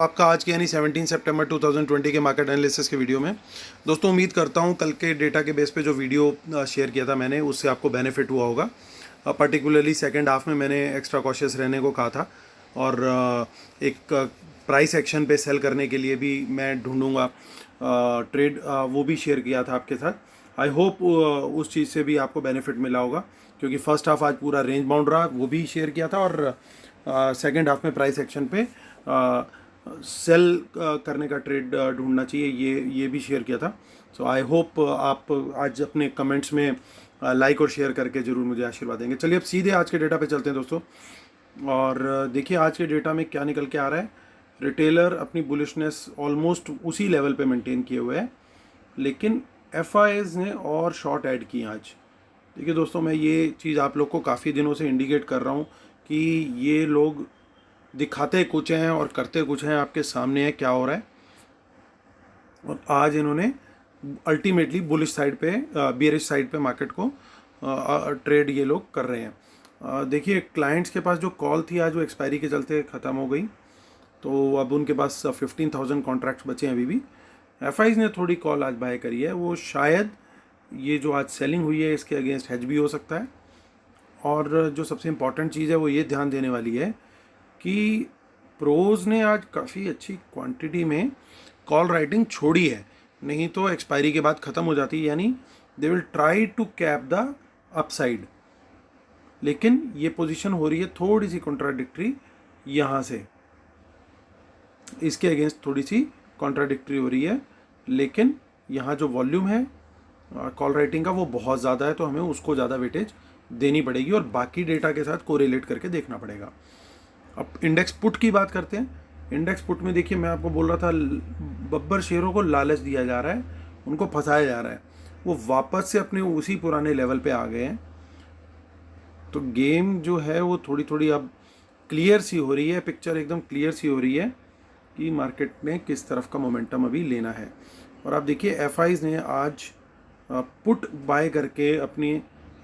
आपका आज के यानी 17 सितंबर 2020 के मार्केट एनालिसिस के वीडियो में दोस्तों उम्मीद करता हूं कल के डेटा के बेस पे जो वीडियो शेयर किया था मैंने उससे आपको बेनिफिट हुआ होगा। पर्टिकुलरली सेकंड हाफ में मैंने एक्स्ट्रा कॉशियस रहने को कहा था और एक प्राइस एक्शन पे सेल करने के लिए भी मैं ढूंढूंगा ट्रेड, वो भी शेयर किया था आपके साथ। आई होप उस चीज़ से भी आपको बेनिफिट मिला होगा क्योंकि फर्स्ट हाफ आज पूरा रेंज बाउंड रहा, वो भी शेयर किया था और सेकंड हाफ में प्राइस एक्शन पे सेल करने का ट्रेड ढूंढना चाहिए, ये भी शेयर किया था। सो आई होप आप आज अपने कमेंट्स में लाइक और शेयर करके ज़रूर मुझे आशीर्वाद देंगे। चलिए अब सीधे आज के डेटा पे चलते हैं दोस्तों और देखिए आज के डेटा में क्या निकल के आ रहा है। रिटेलर अपनी बुलिशनेस ऑलमोस्ट उसी लेवल पे मेंटेन किए हुए है, लेकिन एफआईज ने और शॉर्ट ऐड की आज। देखिए दोस्तों, मैं ये चीज़ आप लोग को काफ़ी दिनों से इंडिकेट कर रहा हूँ कि ये लोग दिखाते कुछ हैं और करते कुछ हैं, आपके सामने है क्या हो रहा है। और आज इन्होंने अल्टीमेटली बुलिश साइड पे, बियरिश साइड पे मार्केट को ट्रेड ये लोग कर रहे हैं। देखिए क्लाइंट्स के पास जो कॉल थी आज वो एक्सपायरी के चलते ख़त्म हो गई, तो अब उनके पास 15,000 कॉन्ट्रैक्ट्स बचे हैं अभी भी। एफआईज ने थोड़ी कॉल आज बाय करी है, वो शायद ये जो आज सेलिंग हुई है इसके अगेंस्ट हेज भी हो सकता है। और जो सबसे इम्पॉर्टेंट चीज़ है वो ये ध्यान देने वाली है कि प्रोज ने आज काफ़ी अच्छी क्वांटिटी में कॉल राइटिंग छोड़ी है, नहीं तो एक्सपायरी के बाद ख़त्म हो जाती है, यानी they will try to cap the upside. लेकिन ये पोजीशन हो रही है थोड़ी सी कॉन्ट्राडिक्टरी, यहाँ से इसके अगेंस्ट थोड़ी सी कॉन्ट्राडिक्टरी हो रही है, लेकिन यहाँ जो वॉल्यूम है कॉल राइटिंग का वो बहुत ज़्यादा है, तो हमें उसको ज़्यादा वेटेज देनी पड़ेगी और बाकी डेटा के साथ कोरिलेट करके देखना पड़ेगा। अब इंडेक्स पुट की बात करते हैं। इंडेक्स पुट में देखिए, मैं आपको बोल रहा था बब्बर शेयरों को लालच दिया जा रहा है, उनको फंसाया जा रहा है, वो वापस से अपने उसी पुराने लेवल पे आ गए हैं। तो गेम जो है वो थोड़ी थोड़ी अब क्लियर सी हो रही है, पिक्चर एकदम क्लियर सी हो रही है कि मार्केट ने किस तरफ का मोमेंटम अभी लेना है। और आप देखिए एफआईज ने आज पुट बाय करके अपनी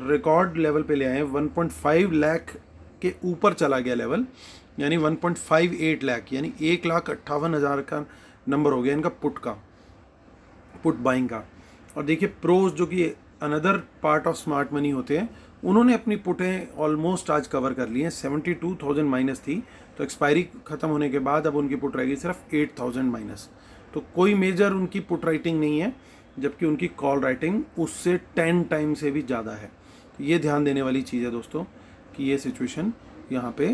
रिकॉर्ड लेवल पे ले आए हैं। 1.5 लाख के ऊपर चला गया लेवल, यानी 1.58 लाख, यानी 1,58,000 का नंबर हो गया इनका पुट बाइंग का। और देखिए प्रोज जो कि another part of smart money होते हैं, उन्होंने अपनी पुटें ऑलमोस्ट आज कवर कर ली हैं। 72,000 माइनस थी, तो एक्सपायरी ख़त्म होने के बाद अब उनकी पुट रहेगी सिर्फ 8,000 माइनस। तो कोई मेजर उनकी पुट राइटिंग नहीं है, जबकि उनकी कॉल राइटिंग उससे 10 टाइम से भी ज़्यादा है। तो ये ध्यान देने वाली चीज़ है दोस्तों कि ये सिचुएशन यहाँ पे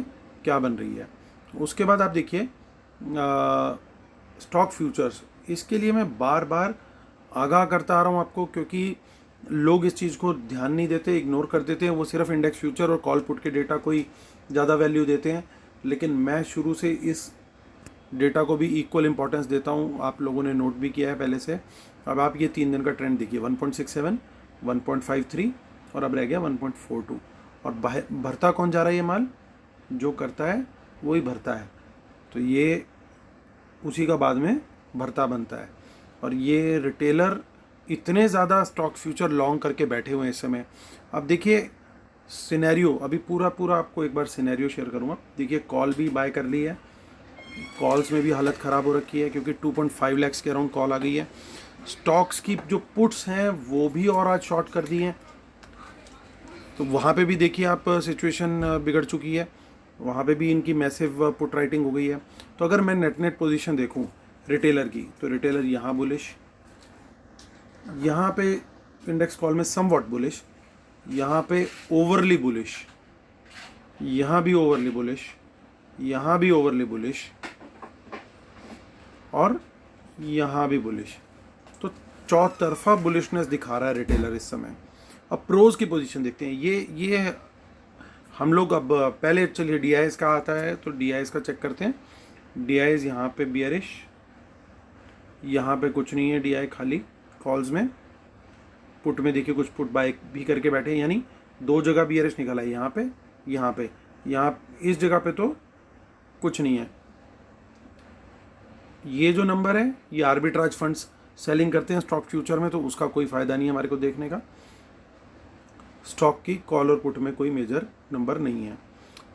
क्या बन रही है। उसके बाद आप देखिए स्टॉक फ्यूचर्स, इसके लिए मैं बार बार आगाह करता आ रहा हूँ आपको, क्योंकि लोग इस चीज़ को ध्यान नहीं देते, इग्नोर कर देते हैं। वो सिर्फ इंडेक्स फ्यूचर और कॉल पुट के डेटा को ही ज़्यादा वैल्यू देते हैं, लेकिन मैं शुरू से इस डेटा को भी इक्वल इंपॉर्टेंस देता हूँ। आप लोगों ने नोट भी किया है पहले से। अब आप ये 3 दिन का ट्रेंड देखिए, 1.67, 1.53 और अब रह गया 1.42। और भरता कौन जा रहा है? ये माल जो करता है वही भरता है, तो ये उसी का बाद में भरता बनता है। और ये रिटेलर इतने ज़्यादा स्टॉक फ्यूचर लॉन्ग करके बैठे हुए हैं इस समय। अब देखिए सिनेरियो, अभी पूरा आपको एक बार सिनेरियो शेयर करूँगा। देखिए कॉल भी बाय कर ली है, कॉल्स में भी हालत ख़राब हो रखी है क्योंकि 2.5 लाख के अराउंड कॉल आ गई है। स्टॉक्स की जो पुट्स हैं वो भी और आज शॉर्ट कर दी हैं, तो वहाँ पे भी देखिए आप सिचुएशन बिगड़ चुकी है, वहाँ पे भी इनकी मैसिव पुट राइटिंग हो गई है। तो अगर मैं नेट पोजीशन देखूँ रिटेलर की, तो रिटेलर यहाँ बुलिश, यहाँ पे इंडेक्स कॉल में समवॉट बुलिश, यहाँ पे ओवरली बुलिश, यहाँ भी ओवरली बुलिश, यहाँ भी ओवरली बुलिश और यहाँ भी बुलिश। तो चौतरफा बुलिशनेस दिखा रहा है रिटेलर इस समय। अब प्रोज की पोजीशन देखते हैं। ये हम लोग अब पहले चलिए डीआईएस का आता है, तो डीआईएस का चेक करते हैं। डीआईएस यहाँ पे बियरिश, यहाँ पे कुछ नहीं है डीआई खाली कॉल्स में। पुट में देखिए कुछ पुट बाय भी करके बैठे हैं, यानी 2 जगह बियरिश निकला है, यहाँ पे यहाँ इस जगह पे तो कुछ नहीं है। ये जो नंबर है ये आर्बिट्राज फंड्स सेलिंग करते हैं स्टॉक फ्यूचर में, तो उसका कोई फ़ायदा नहीं है हमारे को देखने का। स्टॉक की कॉल और पुट में कोई मेजर नंबर नहीं है।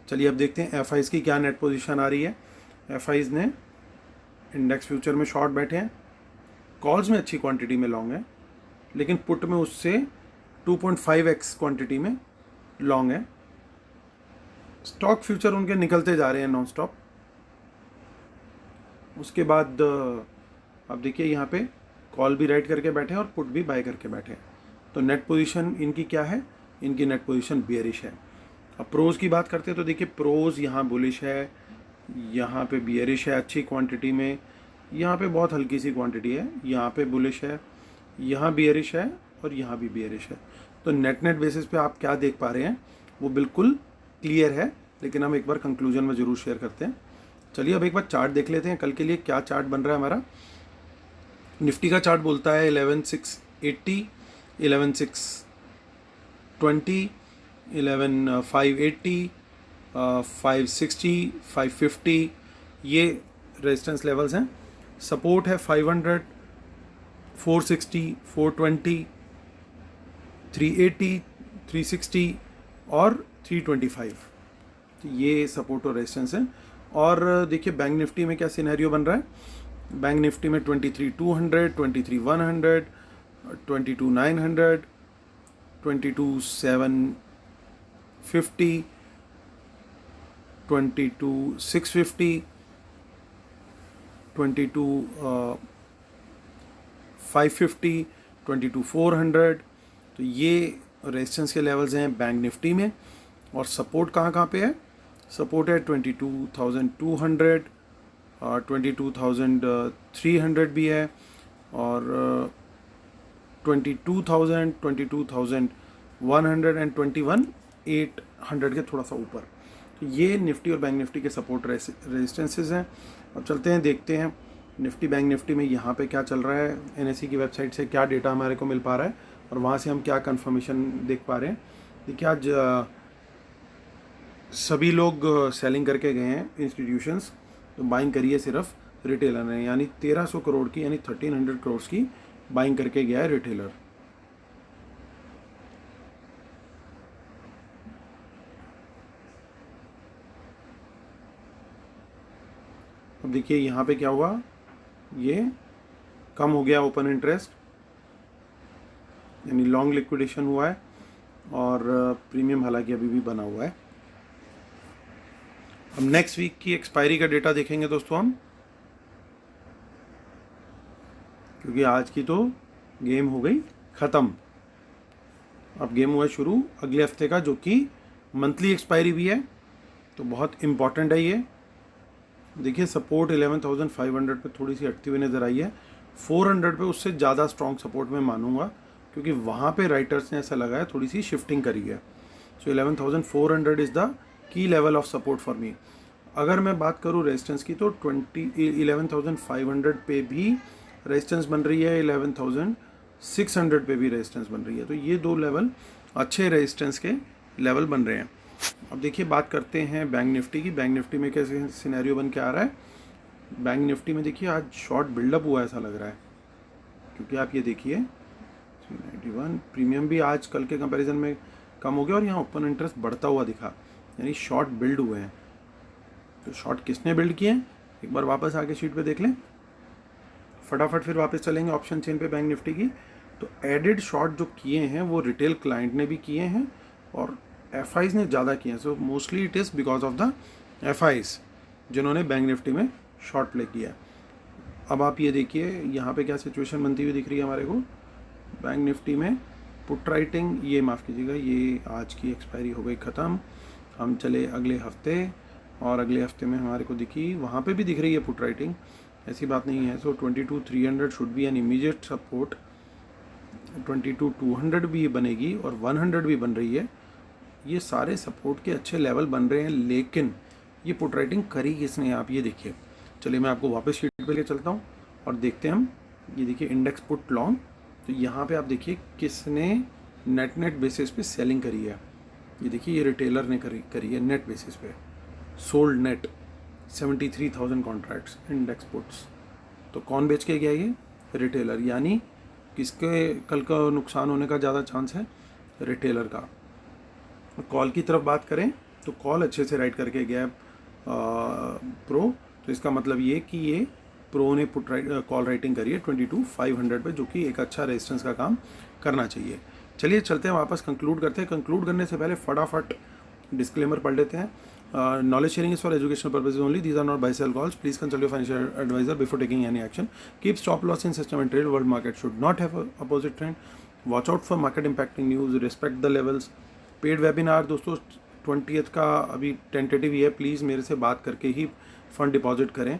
चलिए अब देखते हैं एफआईज की क्या नेट पोजीशन आ रही है। एफआईज ने इंडेक्स फ्यूचर में शॉर्ट बैठे हैं, कॉल्स में अच्छी क्वांटिटी में लॉन्ग है, लेकिन पुट में उससे 2.5x क्वांटिटी में लॉन्ग है। स्टॉक फ्यूचर उनके निकलते जा रहे हैं नॉन स्टॉप। उसके बाद अब देखिए यहाँ पे कॉल भी राइट करके बैठे हैं और पुट भी बाय करके बैठे हैं। तो नेट पोजीशन इनकी क्या है? इनकी नेट पोजीशन बियरिश है। अब प्रोज की बात करते हैं तो देखिए प्रोज यहाँ बुलिश है, यहाँ पे बियरिश है अच्छी क्वांटिटी में, यहाँ पे बहुत हल्की सी क्वांटिटी है, यहाँ पे बुलिश है, यहाँ बियरिश है और यहाँ भी बियरिश है। तो नेट बेसिस पे आप क्या देख पा रहे हैं वो बिल्कुल क्लियर है, लेकिन हम एक बार कंक्लूजन में ज़रूर शेयर करते हैं। चलिए अब एक बार चार्ट देख लेते हैं कल के लिए क्या चार्ट बन रहा है हमारा। निफ्टी का चार्ट बोलता है 11,680, 11,620, 11,580, 560, 550, ये रेजिस्टेंस लेवल्स हैं। सपोर्ट है 500, 460, 420, 380, 360 और 325। तो ये सपोर्ट और रेजिस्टेंस है। और देखिए बैंक निफ्टी में क्या सिनेरियो बन रहा है। बैंक निफ्टी में 23,200, 23,100, 22,900, 22,750, 22,650, 22,550, 22,400। तो ये रेजिस्टेंस के लेवल्स हैं बैंक निफ्टी में। और सपोर्ट कहाँ पे है? सपोर्ट है 22,200, 22,300 भी है, और 22,000, 22,100 एंड 21,800 के थोड़ा सा ऊपर। तो ये निफ्टी और बैंक निफ्टी के सपोर्ट रेजिस्टेंसेस हैं। अब चलते हैं देखते हैं निफ्टी बैंक निफ्टी में यहाँ पे क्या चल रहा है। NSE की वेबसाइट से क्या डेटा हमारे को मिल पा रहा है और वहाँ से हम क्या कंफर्मेशन देख पा रहे हैं। देखिए आज सभी लोग सेलिंग करके गए हैं इंस्टीट्यूशंस, तो बाइंग करी है सिर्फ रिटेलर ने, यानी 1300 करोड़ की, यानी 1300 करोड़ की बाइंग करके गया है रिटेलर। अब देखिए यहाँ पे क्या हुआ, ये कम हो गया ओपन इंटरेस्ट, यानी लॉन्ग लिक्विडेशन हुआ है, और प्रीमियम हालांकि अभी भी बना हुआ है। अब नेक्स्ट वीक की एक्सपायरी का डेटा देखेंगे दोस्तों हम, क्योंकि आज की तो गेम हो गई ख़त्म। अब गेम हुआ शुरू अगले हफ्ते का, जो कि मंथली एक्सपायरी भी है, तो बहुत इम्पॉर्टेंट है ये। देखिए सपोर्ट 11,500 पे थोड़ी सी हटती हुई नज़र आई है। 400 पे उससे ज़्यादा स्ट्रॉन्ग सपोर्ट मैं मानूंगा, क्योंकि वहाँ पे राइटर्स ने ऐसा लगाया थोड़ी सी शिफ्टिंग करी है। सो 11,400 is the key level of support for me. अगर मैं बात करूँ रेजिस्टेंस की तो 11,500 पे भी रेजिस्टेंस बन रही है, 11,600 पे भी रेजिस्टेंस बन रही है। तो ये दो लेवल अच्छे रेजिस्टेंस के लेवल बन रहे हैं। अब देखिए बात करते हैं बैंक निफ्टी की। बैंक निफ्टी में कैसे सिनेरियो बन के आ रहा है। बैंक निफ्टी में देखिए आज शॉर्ट बिल्डअप हुआ ऐसा लग रहा है, क्योंकि आप ये देखिए 391 प्रीमियम भी आज कल के कंपैरिजन में कम हो गया, और यहाँ ओपन इंटरेस्ट बढ़ता हुआ दिखा, यानी शॉर्ट बिल्ड हुए हैं। तो शॉर्ट किसने बिल्ड किए हैं एक बार वापस आके शीट पे देख लें फटाफट, फिर वापस चलेंगे ऑप्शन चेन पे बैंक निफ्टी की। तो एडेड शॉर्ट जो किए हैं वो रिटेल क्लाइंट ने भी किए हैं और FIs ने ज़्यादा किए हैं। So mostly it is because of the FIs जिन्होंने बैंक निफ्टी में शॉर्ट प्ले किया है। अब आप ये देखिए यहाँ पे क्या सिचुएशन बनती हुई दिख रही है हमारे को बैंक निफ्टी में। पुट राइटिंग, ये माफ़ कीजिएगा, ये आज की एक्सपायरी हो गई ख़त्म। हम चले अगले हफ्ते, और अगले हफ्ते में हमारे को दिखी, वहाँ पे भी दिख रही है पुट राइटिंग, ऐसी बात नहीं है। सो 22,300 should be an immediate support, 22,200 भी बनेगी और 100 भी बन रही है। ये सारे सपोर्ट के अच्छे लेवल बन रहे हैं, लेकिन ये पुट राइटिंग करी किसने आप ये देखिए। चलिए मैं आपको वापस शीट पे ले चलता हूँ और देखते हैं हम। ये देखिए इंडेक्स पुट लॉन्ग, तो यहाँ पे आप देखिए किसने नेट बेसिस पे सेलिंग करी है। ये देखिए ये रिटेलर ने करी है नेट बेसिस पे, sold net 73,000 contracts index puts. तो कौन बेच के गया ये? रिटेलर। यानी किसके कल का नुकसान होने का ज़्यादा चांस है? रिटेलर का। कॉल की तरफ बात करें तो कॉल अच्छे से राइट करके गया प्रो, तो इसका मतलब ये कि ये प्रो ने कॉल राइटिंग करी है 22,500 पे, जो कि एक अच्छा रेजिस्टेंस का काम करना चाहिए। चलिए चलते हैं वापस, कंक्लूड करते हैं। कंक्लूड करने से पहले फटाफट डिस्क्लेमर पढ़ लेते हैं। Knowledge sharing is for educational purposes only. These are not buy sell calls. Please consult your financial advisor before taking any action. Keep stop loss in system and trade. World market should not have a opposite trend. Watch out for market impacting news. Respect the levels. Paid webinar दोस्तों 20th का अभी tentative ही है। Please मेरे से बात करके ही fund deposit करें।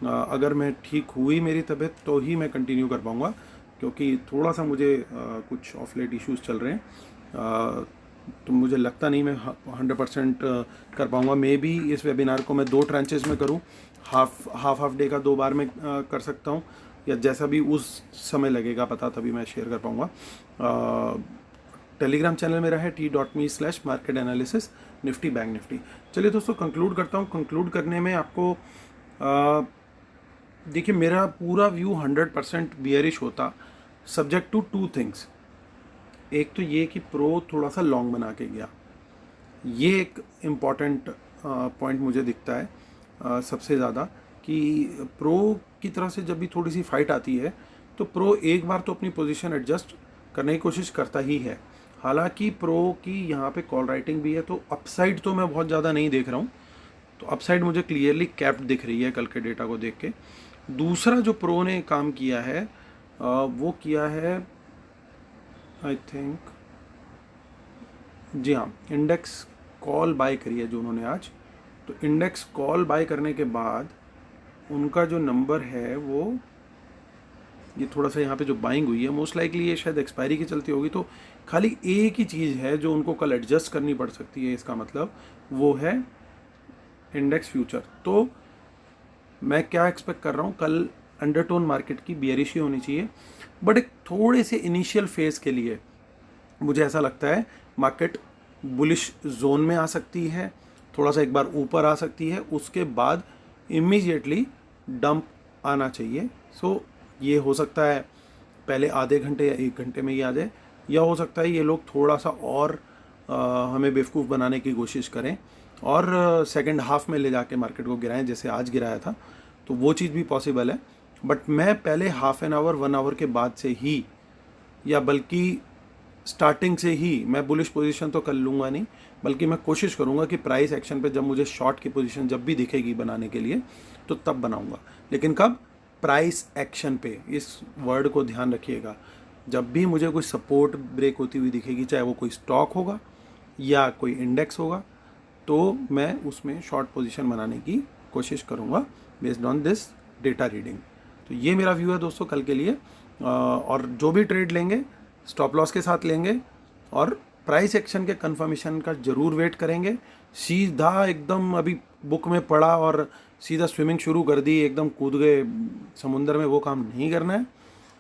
अगर मैं ठीक हुई मेरी तबीयत तो ही मैं कंटिन्यू कर पाऊँगा, क्योंकि थोड़ा सा मुझे कुछ ऑफ लेट इश्यूज़ चल रहे हैं। तो मुझे लगता नहीं मैं 100% कर पाऊँगा। मे बी इस वेबिनार को मैं 2 ट्रांचेस में करूँ, हाफ डे का 2 बार में कर सकता हूँ, या जैसा भी उस समय लगेगा पता, तभी मैं शेयर कर पाऊँगा। टेलीग्राम चैनल मेरा है t.me/market analysis Nifty bank Nifty. चलिए दोस्तों कंक्लूड करता हूँ। कंक्लूड करने में आपको देखिए मेरा पूरा व्यू 100% बियरिश होता, सब्जेक्ट टू 2 थिंग्स। एक तो ये कि प्रो थोड़ा सा लॉन्ग बना के गया, ये एक इम्पॉर्टेंट पॉइंट मुझे दिखता है सबसे ज़्यादा, कि प्रो की तरफ से जब भी थोड़ी सी फाइट आती है तो प्रो एक बार तो अपनी पोजीशन एडजस्ट करने की कोशिश करता ही है। हालांकि प्रो की यहाँ पे कॉल राइटिंग भी है, तो अपसाइड तो मैं बहुत ज़्यादा नहीं देख रहा हूँ, तो अपसाइड मुझे क्लियरली कैप्ड दिख रही है कल के डेटा को देख के। दूसरा जो प्रो ने काम किया है वो किया है आई थिंक, जी हाँ, इंडेक्स कॉल बाय करी है जो उन्होंने आज। तो इंडेक्स कॉल बाय करने के बाद उनका जो नंबर है वो ये थोड़ा सा यहाँ पे जो बाइंग हुई है, मोस्ट लाइकली ये शायद एक्सपायरी की चलती होगी। तो खाली एक ही चीज़ है जो उनको कल एडजस्ट करनी पड़ सकती है, इसका मतलब वो है इंडेक्स फ्यूचर। तो मैं क्या एक्सपेक्ट कर रहा हूँ, कल अंडरटोन मार्केट की बियरिश ही होनी चाहिए, बट एक थोड़े से इनिशियल फेज़ के लिए मुझे ऐसा लगता है मार्केट बुलिश जोन में आ सकती है, थोड़ा सा एक बार ऊपर आ सकती है, उसके बाद इमीडिएटली डंप आना चाहिए। सो ये हो सकता है पहले आधे घंटे या 1 घंटे में ही आ जाए, या हो सकता है ये लोग थोड़ा सा और हमें बेवकूफ़ बनाने की कोशिश करें और सेकंड हाफ में ले जाके मार्केट को गिराएं, जैसे आज गिराया था। तो वो चीज़ भी पॉसिबल है, बट मैं पहले हाफ एन आवर 1 आवर के बाद से ही, या बल्कि स्टार्टिंग से ही मैं बुलिश पोजीशन तो कर लूँगा नहीं, बल्कि मैं कोशिश करूँगा कि प्राइस एक्शन पे जब मुझे शॉर्ट की पोजीशन जब भी दिखेगी बनाने के लिए तो तब बनाऊँगा। लेकिन कब? प्राइस एक्शन पे, इस वर्ड को ध्यान रखिएगा। जब भी मुझे कोई सपोर्ट ब्रेक होती हुई दिखेगी, चाहे वो कोई स्टॉक होगा या कोई इंडेक्स होगा, तो मैं उसमें शॉर्ट पोजीशन बनाने की कोशिश करूँगा based on this data reading. तो ये मेरा व्यू है दोस्तों कल के लिए। और जो भी ट्रेड लेंगे स्टॉप लॉस के साथ लेंगे और प्राइस एक्शन के कंफर्मेशन का ज़रूर वेट करेंगे। सीधा एकदम अभी बुक में पढ़ा और सीधा स्विमिंग शुरू कर दी, एकदम कूद गए समुंदर में, वो काम नहीं करना है।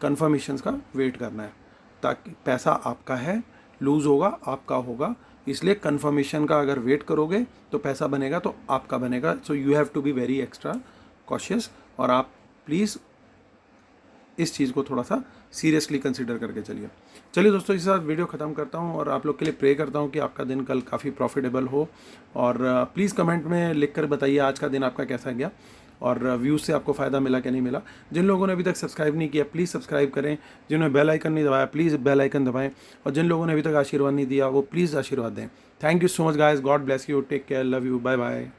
कंफर्मेशंस का वेट करना है, ताकि पैसा आपका है, लूज़ होगा आपका होगा, इसलिए कंफर्मेशन का अगर वेट करोगे तो पैसा बनेगा तो आपका बनेगा। So you have to be very extra cautious, और आप प्लीज़ इस चीज़ को थोड़ा सा सीरियसली कंसिडर करके चलिए। चलिए दोस्तों, इस साथ वीडियो ख़त्म करता हूँ और आप लोग के लिए प्रे करता हूँ कि आपका दिन कल काफ़ी प्रॉफिटेबल हो। और प्लीज़ कमेंट में लिख कर बताइए आज का दिन आपका कैसा गया और व्यूज़ से आपको फ़ायदा मिला कि नहीं मिला। जिन लोगों ने अभी तक सब्सक्राइब नहीं किया प्लीज़ सब्सक्राइब करें, जिन्होंने बेल आइकन नहीं दबाया प्लीज़ बेल आइकन दबाएं, और जिन लोगों ने अभी तक आशीर्वाद नहीं दिया वो प्लीज़ आशीर्वाद दें। Thank you so much guys, God bless you, take care, love you, bye bye.